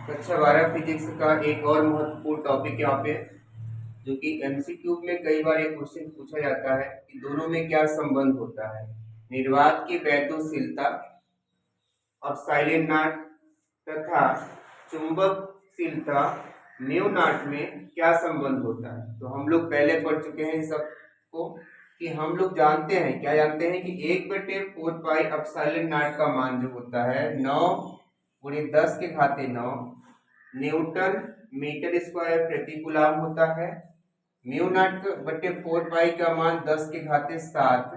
कक्षा 12 फिजिक्स का एक और महत्वपूर्ण टॉपिक यहाँ पे, जो कि एमसीक्यू में कई बार एक क्वेश्चन पूछा जाता है कि दोनों में क्या संबंध होता है। निर्वात की वैद्युतशीलता अपसाइलेंट नाट तथा चुंबकशीलता म्यू नाट में क्या संबंध होता है। तो हम लोग पहले पढ़ चुके हैं सबको कि हम लोग जानते हैं, क्या जानते हैं कि 1/4 पाई अपसाइलेंट नाट का मान जो होता है 9 × 10⁹ न्यूटन मीटर स्क्वायर प्रति कूलम होता है। म्यू नाट बटे 4 पाई का मान 10�7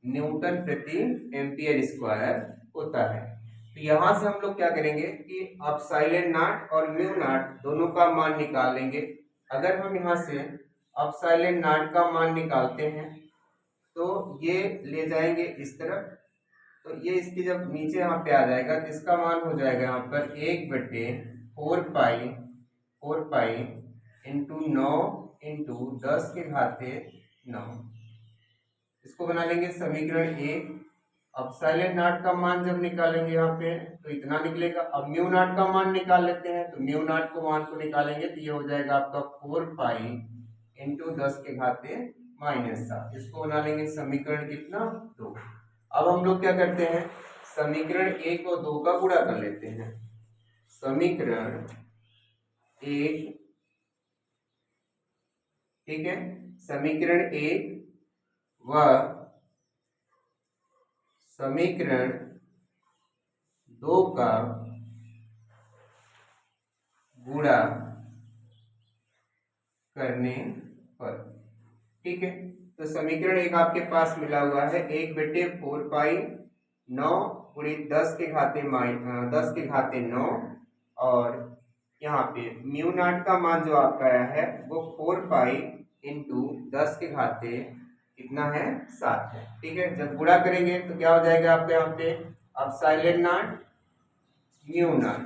न्यूटन प्रति एम्पियर स्क्वायर होता है। तो यहाँ से हम लोग क्या करेंगे कि अपसाइलेंट नाट और म्यू नाट दोनों का मान निकालेंगे। अगर हम यहाँ से अपसाइलेंट नाट का मान निकालते हैं तो ये ले जाएंगे इस तरफ, तो ये इसके जब नीचे यहाँ पे आ जाएगा तो इसका मान हो जाएगा यहाँ पर 1/4 पाई इंटू 9 इंटू 10⁹ 9। इसको बना लेंगे समीकरण 1। अपसाइलेंट नाट का मान जब निकालेंगे यहाँ पे तो इतना निकलेगा। अब म्यू नाट का मान निकाल लेते हैं, तो म्यू नाट को मान को निकालेंगे तो ये हो जाएगा आपका 4 पाई इंटू 10⁻⁻7। इसको बना लेंगे समीकरण कितना 2। अब हम लोग क्या करते हैं, समीकरण 1 और 2 का गुणा कर लेते हैं। समीकरण 1, ठीक है, समीकरण 1 व समीकरण 2 का गुणा करने पर, ठीक है। तो समीकरण 1 आपके पास मिला हुआ है 1/4 पाई 9 × 10⁻⁹ और यहाँ पे म्यू नाट का मान जो आपका आया है वो 4 पाई इंटू 10⁻⁷ कितना है 7 है, ठीक है। जब गुणा करेंगे तो क्या हो जाएगा आपके यहाँ पे अपसाइलेंट नाट म्यू नाट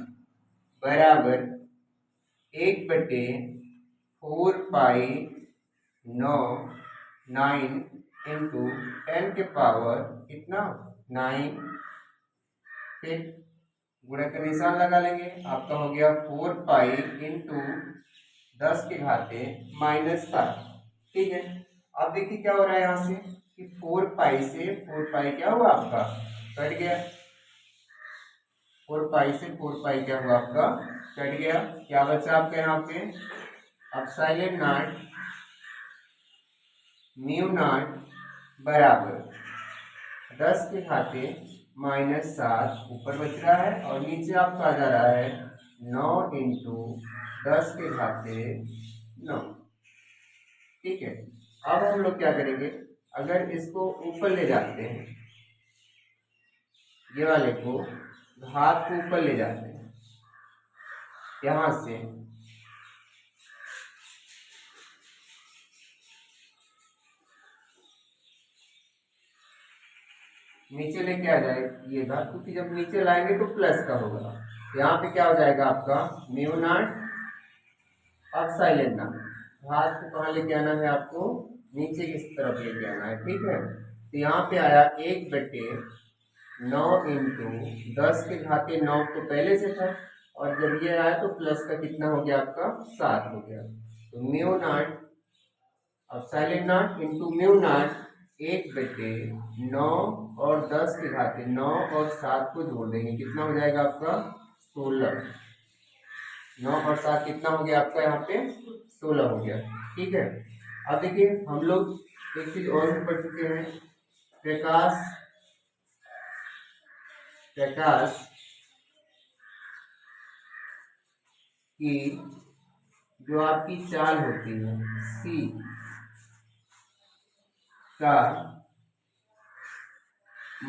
बराबर 1/4 पाई 9 इंटू 10 के पावर कितना 9, फिर गुणा का निशान लगा लेंगे, आपका हो गया 4 पाई इंटू 10⁻⁻7, ठीक है। अब देखिए क्या हो रहा है यहाँ से कि 4 पाई से 4 पाई क्या हुआ आपका कट गया, 4 पाई से 4 पाई क्या हुआ आपका कट गया। क्या बचा आपका यहाँ पे अपसाइलेंट नाट म्यू नाट बराबर 10⁻⁻7 ऊपर बच रहा है और नीचे आपका आ जा रहा है 9 इंटू 10⁻⁹ ठीक है। अब हम लोग क्या करेंगे, अगर इसको ऊपर ले जाते हैं, ये वाले को हाथ को ऊपर ले जाते हैं यहां से, नीचे लेके आ जाएगा, क्योंकि जब नीचे लाएंगे तो प्लस का होगा। यहाँ पे क्या हो जाएगा आपका म्यू नाट अपसाइलेंट नाट, हाथ को कहाँ लेके आना है आपको नीचे की तरफ लेके आना है, ठीक है। तो यहाँ पे आया 1/9 इंटू 10⁻⁹ तो पहले से था और जब ये आया तो प्लस का कितना हो गया आपका 7 हो गया। तो म्यू नाट अपसाइलेंट नाट इंटू म्यू नाट 1/9 और 10⁻⁹ और 7 को जोड़ देंगे, कितना हो जाएगा आपका 16। 9 और 7 कितना हो गया आपका यहाँ पे 16 हो गया, ठीक है। अब देखिए हम लोग एक चीज और भी पढ़ चुके हैं, प्रकाश की जो आपकी चाल होती है सी का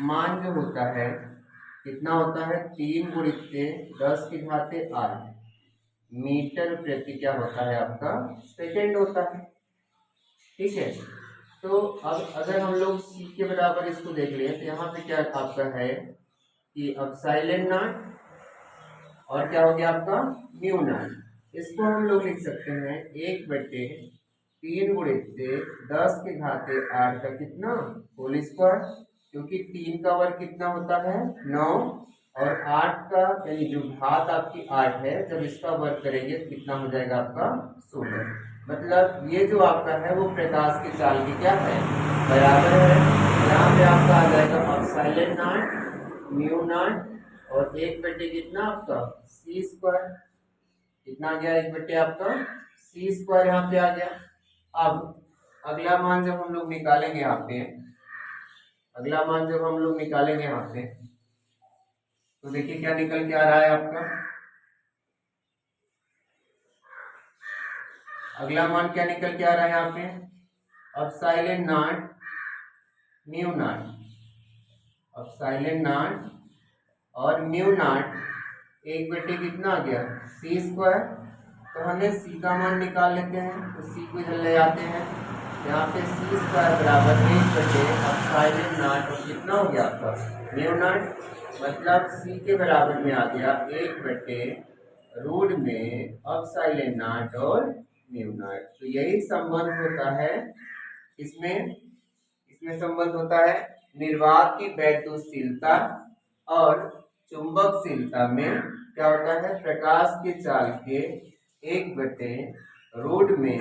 मान जो होता है कितना होता है 3 × 10⁸ मीटर प्रति क्या होता है आपका सेकंड होता है, ठीक है। तो अब अगर हम लोग सी के बराबर इसको देख लें तो यहाँ पे क्या आपका है कि अपसाइलेंट नाट और क्या हो गया आपका म्यू नाट, इसको हम लोग लिख सकते हैं 1/3 × 10⁸ का कितना होल स्क्वायर, क्योंकि 3 का वर्ग कितना होता है 9 और 8 का यानी जो घात आपकी 8 है, जब इसका वर्ग करेंगे तो कितना हो जाएगा आपका 16। मतलब ये जो आपका है वो प्रकाश की चाल की क्या है, बराबर है। यहाँ पे आपका आ जाएगा एप्सिलॉन नॉट म्यू नॉट और 1/, कितना आपका सी स्क्वायर, कितना आ गया 1/, आपका सी स्क्वायर यहाँ पे आ गया। अब अगला मान जब हम लोग निकालेंगे यहाँ पे, अगला मान जब हम लोग निकालेंगे यहाँ पे, तो देखिए क्या निकल के आ रहा है आपका। अगला मान क्या निकल के आ रहा है यहाँ पे, epsilon not mu naught, epsilon not और म्यू नॉट 1/, कितना आ गया सी स्क्वायर। तो हमें सी का मान निकाल लेते हैं, तो सी को इधर ले आते हैं, यहाँ पे सी स्क्वायर बराबर 1/, एप्सिलॉन नॉट और कितना हो गया आपका म्यू नॉट, मतलब सी के बराबर में आ गया 1/रूट में एप्सिलॉन नॉट और म्यू नॉट। तो यही संबंध होता है, इसमें संबंध होता है निर्वात की वैद्युतशीलता और चुंबकशीलता में क्या होता है, प्रकाश की चाल के 1/रूट में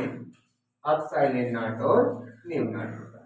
एप्सिलॉन नॉट और म्यू नॉट होता है।